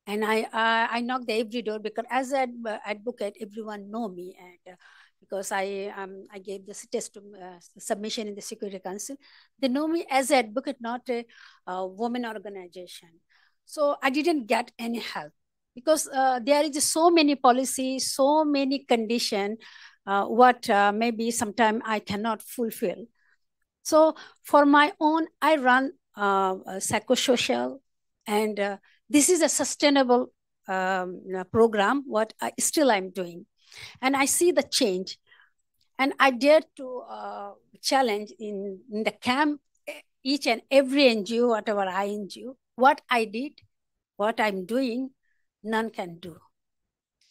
And I knocked every door because as an advocate, everyone know me. And because I gave the submission in the Security Council, they know me as an advocate, not a women organization. So I didn't get any help because there is so many policies, so many conditions, what maybe sometimes I cannot fulfill. So for my own, I run psychosocial, and this is a sustainable program, what I'm doing. And I see the change. And I dare to challenge in the camp, each and every NGO, whatever NGO, what I did, what I'm doing, none can do.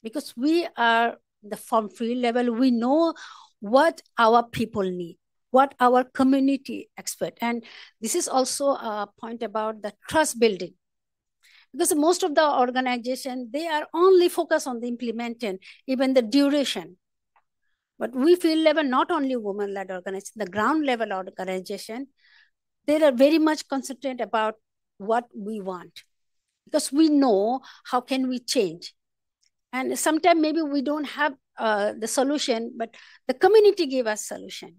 Because we are from field level, we know what our people need, what our community expect. And this is also a point about the trust building. Because most of the organization, they are only focused on the implementing, even the duration. But we field level, not only women-led organization, the ground level organization, they are very much concentrated about what we want. Because we know how can we change. And sometimes maybe we don't have the solution, but the community give us solution.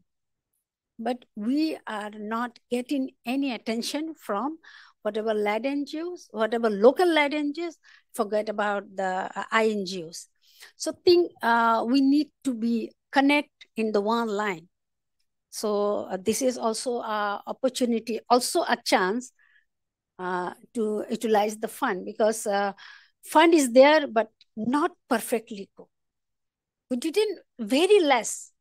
But we are not getting any attention from whatever led NGOs, whatever local led NGOs, forget about the INGOs. So think we need to be connect in the one line. So this is also an opportunity, also a chance to utilize the fund, because fund is there, but not perfectly go. We didn't, very less.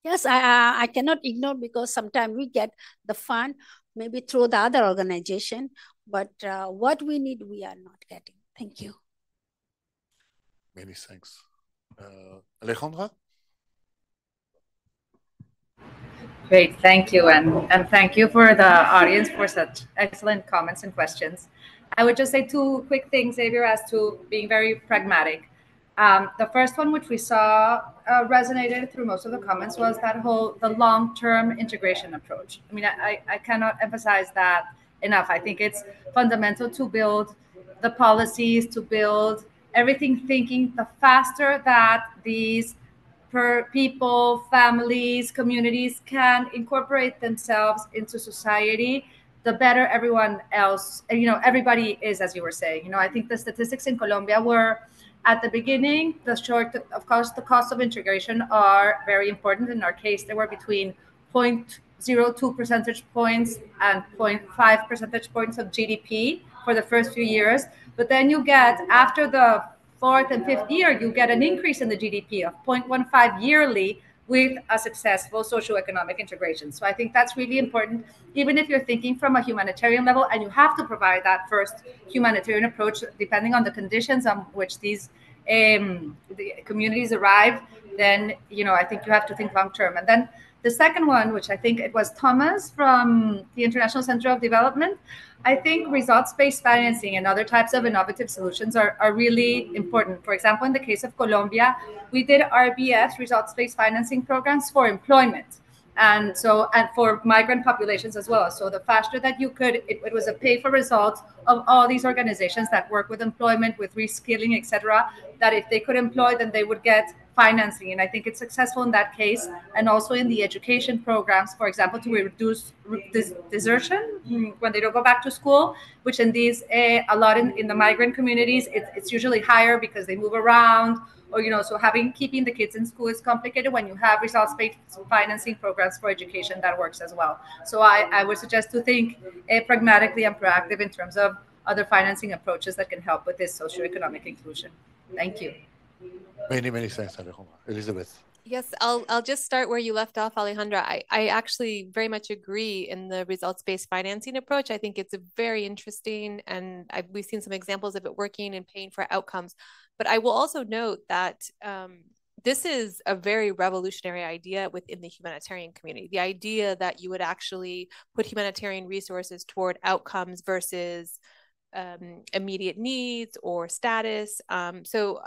Yes, I cannot ignore, because sometimes we get the fund maybe through the other organization, but what we need, we are not getting. Thank you. Many thanks. Alejandra? Great, thank you. And thank you for the audience for such excellent comments and questions. I would just say two quick things, Xavier, as to being very pragmatic. The first one, which we saw resonated through most of the comments, was that the long-term integration approach. I mean, I cannot emphasize that enough. I think it's fundamental to build the policies, to build everything, thinking the faster that these people, families, communities can incorporate themselves into society, the better everyone else, everybody is, as you were saying. I think the statistics in Colombia were, at the beginning, of course, the cost of integration are very important. In our case, they were between 0.02 percentage points and 0.5 percentage points of GDP for the first few years. But then you get, after the fourth and fifth year, you get an increase in the GDP of 0.15 yearly with a successful socioeconomic integration. So I think that's really important, even if you're thinking from a humanitarian level, and you have to provide that first humanitarian approach, depending on the conditions on which these the communities arrive, then, I think you have to think long term. And then the second one, which I think it was Thomas from the International Center of Development, I think results-based financing and other types of innovative solutions are really important. For example, in the case of Colombia, we did RBF, results-based financing programs, for employment. And for migrant populations as well. So the faster that you could, it was a pay for results of all these organizations that work with employment, with reskilling, etc., that if they could employ, then they would get financing. And I think it's successful in that case. And also in the education programs, for example, to reduce desertion when they don't go back to school, which in these, a lot in the migrant communities, it's usually higher because they move around, or, so keeping the kids in school is complicated. When you have results-based financing programs for education, that works as well. So I would suggest to think pragmatically and proactive in terms of other financing approaches that can help with this socioeconomic inclusion. Thank you. Many thanks, Alejandra. Elizabeth. Yes, I'll just start where you left off, Alejandra. I actually very much agree in the results-based financing approach. I think it's a very interesting, and we've seen some examples of it working and paying for outcomes. But I will also note that this is a very revolutionary idea within the humanitarian community. The idea that you would actually put humanitarian resources toward outcomes versus immediate needs or status. So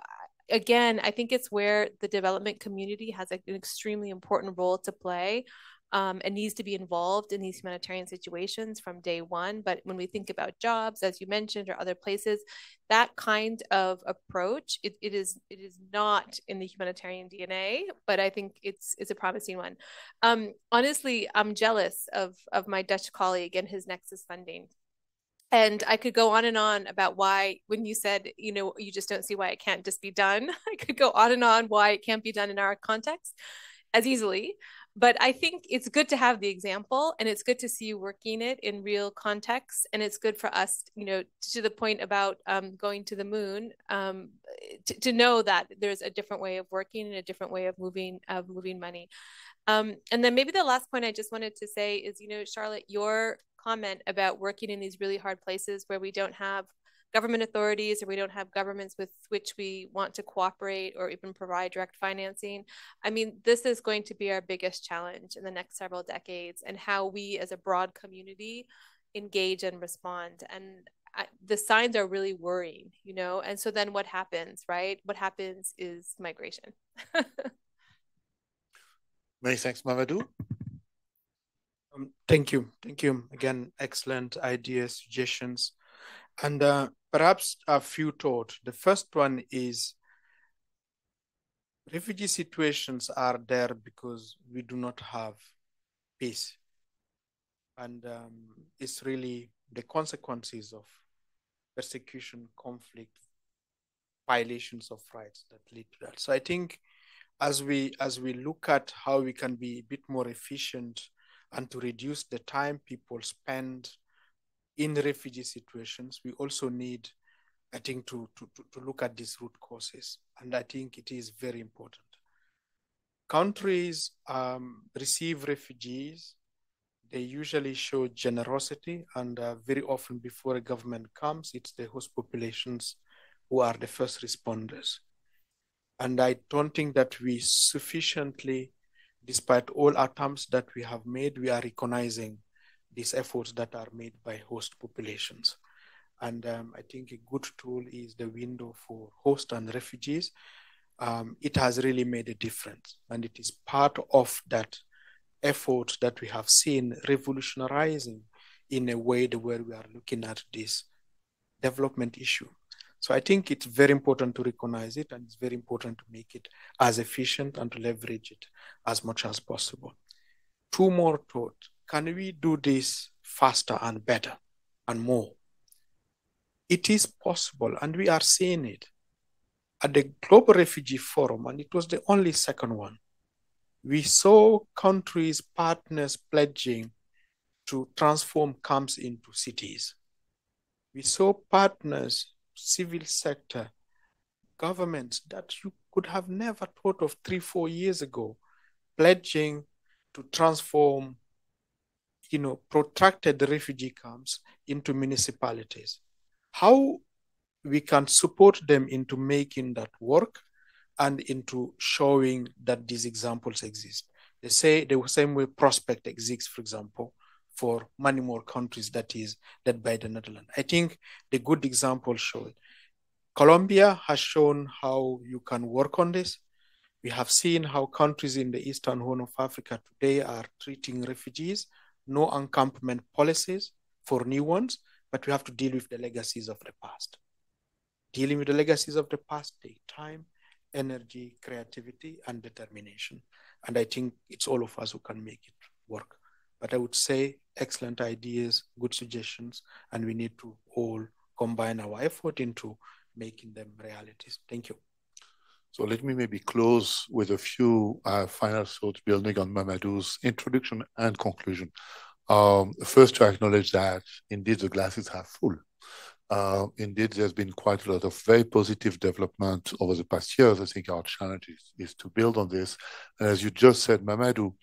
again, I think it's where the development community has an extremely important role to play and needs to be involved in these humanitarian situations from day one. But when we think about jobs, as you mentioned, or other places, that kind of approach, it is not in the humanitarian DNA, but I think it's a promising one. Honestly, I'm jealous of my Dutch colleague and his Nexus funding. And I could go on and on about why, when you said, you just don't see why it can't just be done. I could go on and on why it can't be done in our context as easily. But I think it's good to have the example, and it's good to see you working it in real context. And it's good for us, to the point about going to the moon, to know that there's a different way of working and a different way of moving money. And then maybe the last point I just wanted to say is, Charlotte, your comment about working in these really hard places where we don't have government authorities or we don't have governments with which we want to cooperate or even provide direct financing. I mean, this is going to be our biggest challenge in the next several decades, and how we as a broad community engage and respond. And the signs are really worrying, and so then what happens, right? What happens is migration. Many thanks, Mamadou. Thank you. Again, excellent ideas, suggestions. And perhaps a few thoughts. The first one is refugee situations are there because we do not have peace. And it's really the consequences of persecution, conflict, violations of rights that lead to that. So I think as we look at how we can be a bit more efficient and to reduce the time people spend in refugee situations, we also need, I think, to look at these root causes. And I think it is very important. Countries receive refugees. They usually show generosity, and very often before a government comes, it's the host populations who are the first responders. And I don't think that we sufficiently, despite all attempts that we have made, we are recognizing these efforts that are made by host populations. And I think a good tool is the window for host and refugees. It has really made a difference, and it is part of that effort that we have seen revolutionizing in a way where we are looking at this development issue. So I think it's very important to recognize it, and it's very important to make it as efficient and to leverage it as much as possible. Two more thoughts. Can we do this faster and better and more? It is possible, and we are seeing it. At the Global Refugee Forum, and it was the only second one, we saw countries, partners pledging to transform camps into cities. We saw partners, civil sector, governments that you could have never thought of 3-4 years ago, pledging to transform, protracted refugee camps into municipalities. How we can support them into making that work and into showing that these examples exist. They say the same way Prospect exists, for example, for many more countries that is led by the Netherlands. I think the good example showed. Colombia has shown how you can work on this. We have seen how countries in the Eastern Horn of Africa today are treating refugees, no encampment policies for new ones, but we have to deal with the legacies of the past. Dealing with the legacies of the past take time, energy, creativity, and determination. And I think it's all of us who can make it work. But I would say excellent ideas, good suggestions, and we need to all combine our effort into making them realities. Thank you. So let me maybe close with a few final thoughts building on Mamadou's introduction and conclusion. First, to acknowledge that indeed the glass is half full. indeed, there's been quite a lot of very positive development over the past years. I think our challenge is to build on this. And as you just said, Mamadou,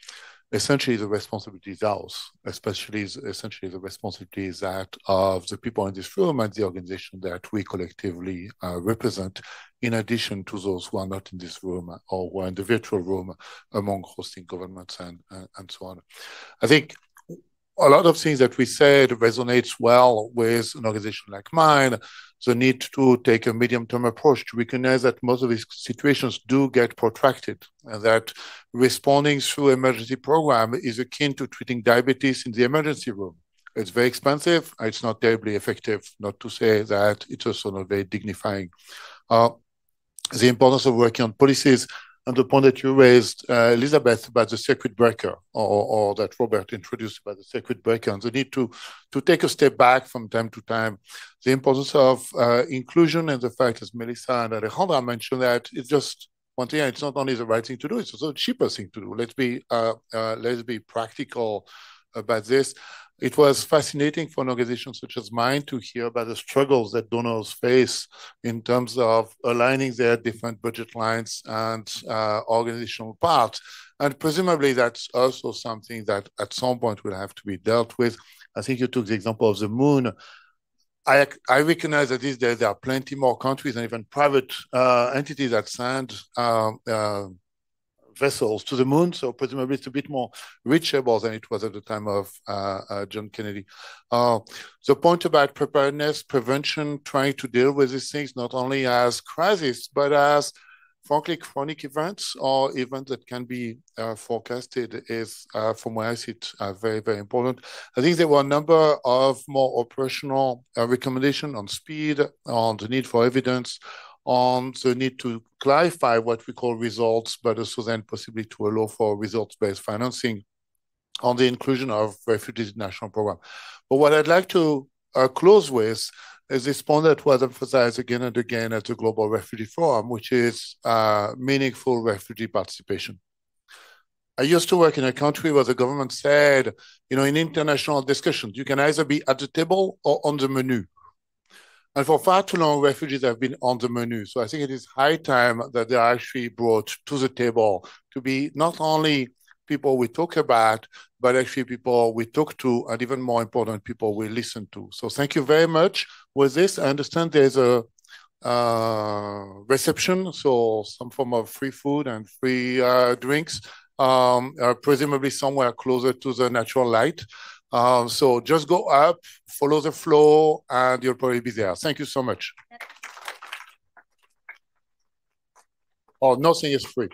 essentially the responsibility is ours, essentially the responsibility is that of the people in this room and the organization that we collectively represent, in addition to those who are not in this room or who are in the virtual room among hosting governments and so on. I think a lot of things that we said resonates well with an organization like mine. The need to take a medium-term approach to recognize that most of these situations do get protracted, and that responding through emergency program is akin to treating diabetes in the emergency room. It's very expensive. It's not terribly effective, not to say that it's also not very dignifying. The importance of working on policies, and the point that you raised, Elizabeth, about the circuit breaker, or that Robert introduced about the circuit breaker, and the need to take a step back from time to time. The importance of inclusion, and the fact, as Melissa and Alejandra mentioned, that it's just one thing, it's not only the right thing to do, it's also the cheapest thing to do. Let's be practical about this. It was fascinating for an organization such as mine to hear about the struggles that donors face in terms of aligning their different budget lines and organizational parts. And presumably that's also something that at some point will have to be dealt with. I think you took the example of the moon. I recognize that these days there are plenty more countries and even private entities that send vessels to the moon, so presumably it's a bit more reachable than it was at the time of John Kennedy. The point about preparedness, prevention, trying to deal with these things not only as crisis, but as, frankly, chronic events or events that can be forecasted is, from where I sit, very, very important. I think there were a number of more operational recommendations on speed, on the need for evidence, on the need to clarify what we call results, but also then possibly to allow for results-based financing, on the inclusion of refugees in national program. But what I'd like to close with is this point that was emphasized again and again at the Global Refugee Forum, which is meaningful refugee participation. I used to work in a country where the government said, in international discussions, you can either be at the table or on the menu. And for far too long, refugees have been on the menu. So I think it is high time that they are actually brought to the table to be not only people we talk about, but actually people we talk to, and even more important, people we listen to. So thank you very much. With this, I understand there's a reception, so some form of free food and free drinks, presumably somewhere closer to the natural light. So just go up, follow the flow, and you'll probably be there. Thank you so much. Oh, nothing is free.